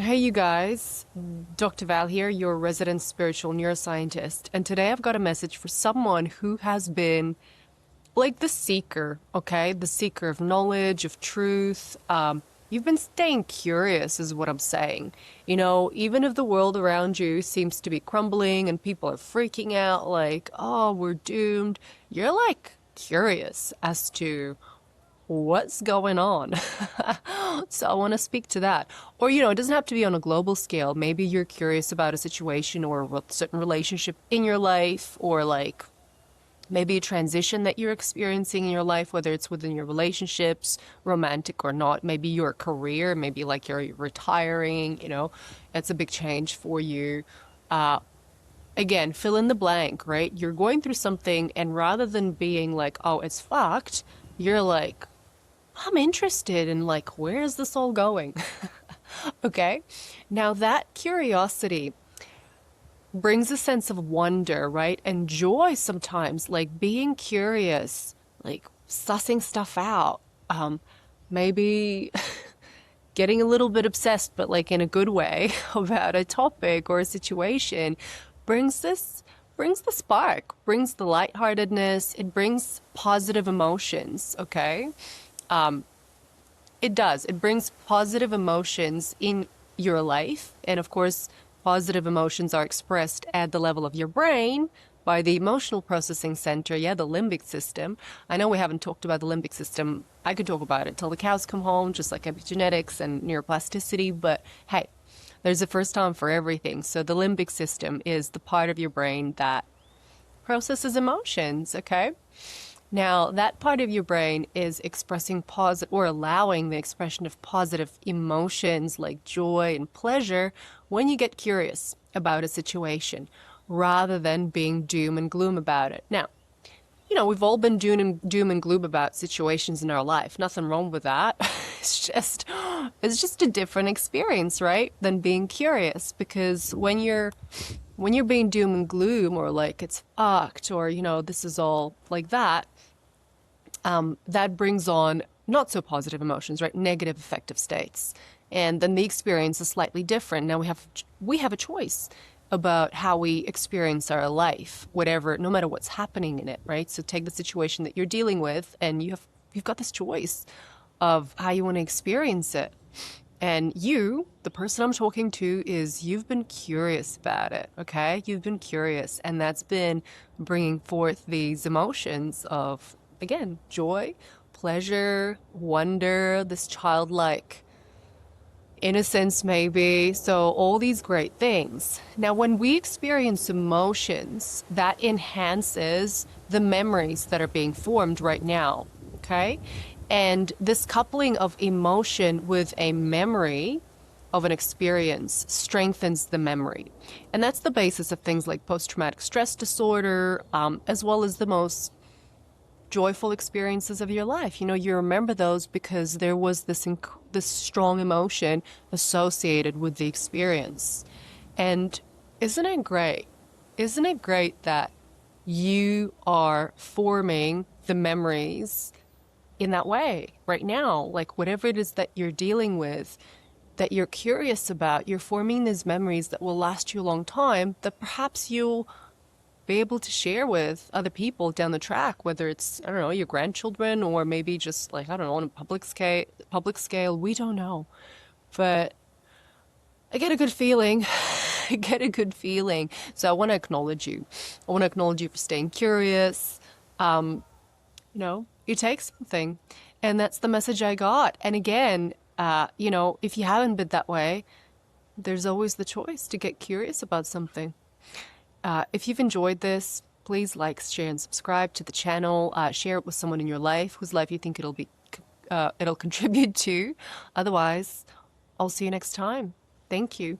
Hey, you guys. Dr. Val here, your resident spiritual neuroscientist. And today I've got a message for someone who has been like the seeker, okay? The seeker of knowledge, of truth. You've been staying curious, is what I'm saying. Even if the world around you seems to be crumbling and people are freaking out, like, oh, we're doomed, you're like curious as to what's going on? So I want to speak to that. Or, it doesn't have to be on a global scale. Maybe you're curious about a situation or a certain relationship in your life, or like maybe a transition that you're experiencing in your life, whether it's within your relationships, romantic or not. Maybe your career, maybe like you're retiring, it's a big change for you. Uh, Again, fill in the blank, right? You're going through something, and rather than being like, oh, it's fucked, you're like, I'm interested in like, where is this all going? Okay. Now that curiosity brings a sense of wonder, right? And joy sometimes, like being curious, like sussing stuff out. Maybe getting a little bit obsessed, but like in a good way about a topic or a situation brings this brings the spark, brings the lightheartedness, it brings positive emotions, okay? It does. It brings positive emotions in your life. And of course, positive emotions are expressed at the level of your brain by the emotional processing center. Yeah, the limbic system. I know we haven't talked about the limbic system. I could talk about it till the cows come home, just like epigenetics and neuroplasticity. But hey, there's a first time for everything. So the limbic system is the part of your brain that processes emotions, okay? Now, that part of your brain is expressing positive or allowing the expression of positive emotions like joy and pleasure when you get curious about a situation rather than being doom and gloom about it. Now, we've all been doom and gloom about situations in our life. Nothing wrong with that. It's just a different experience, right? Than being curious, because when you're being doom and gloom, or like it's fucked, or this is all like that, that brings on not so positive emotions, right? Negative affective states. And then the experience is slightly different. Now we have a choice about how we experience our life, whatever, no matter what's happening in it, right? So take the situation that you're dealing with, and you've got this choice of how you want to experience it. And you, the person I'm talking to, is you've been curious about it, okay? You've been curious, and that's been bringing forth these emotions of, again, joy, pleasure, wonder, this childlike innocence, maybe. So, all these great things. Now, when we experience emotions, that enhances the memories that are being formed right now, okay? And this coupling of emotion with a memory of an experience strengthens the memory. And that's the basis of things like post traumatic stress disorder, as well as the most joyful experiences of your life. You remember those because there was this strong emotion associated with the experience. And isn't it great? Isn't it great that you are forming the memories in that way right now? Like whatever it is that you're dealing with, that you're curious about, you're forming these memories that will last you a long time, that perhaps you'll be able to share with other people down the track, whether it's, I don't know, your grandchildren, or maybe just like, I don't know, on a public scale, we don't know. But I get a good feeling. I get a good feeling. So I want to acknowledge you. I want to acknowledge you for staying curious. You take something, and that's the message I got. And again, if you haven't been that way, there's always the choice to get curious about something. If you've enjoyed this, please like, share, and subscribe to the channel. Share it with someone in your life whose life you think it'll contribute to. Otherwise, I'll see you next time. Thank you.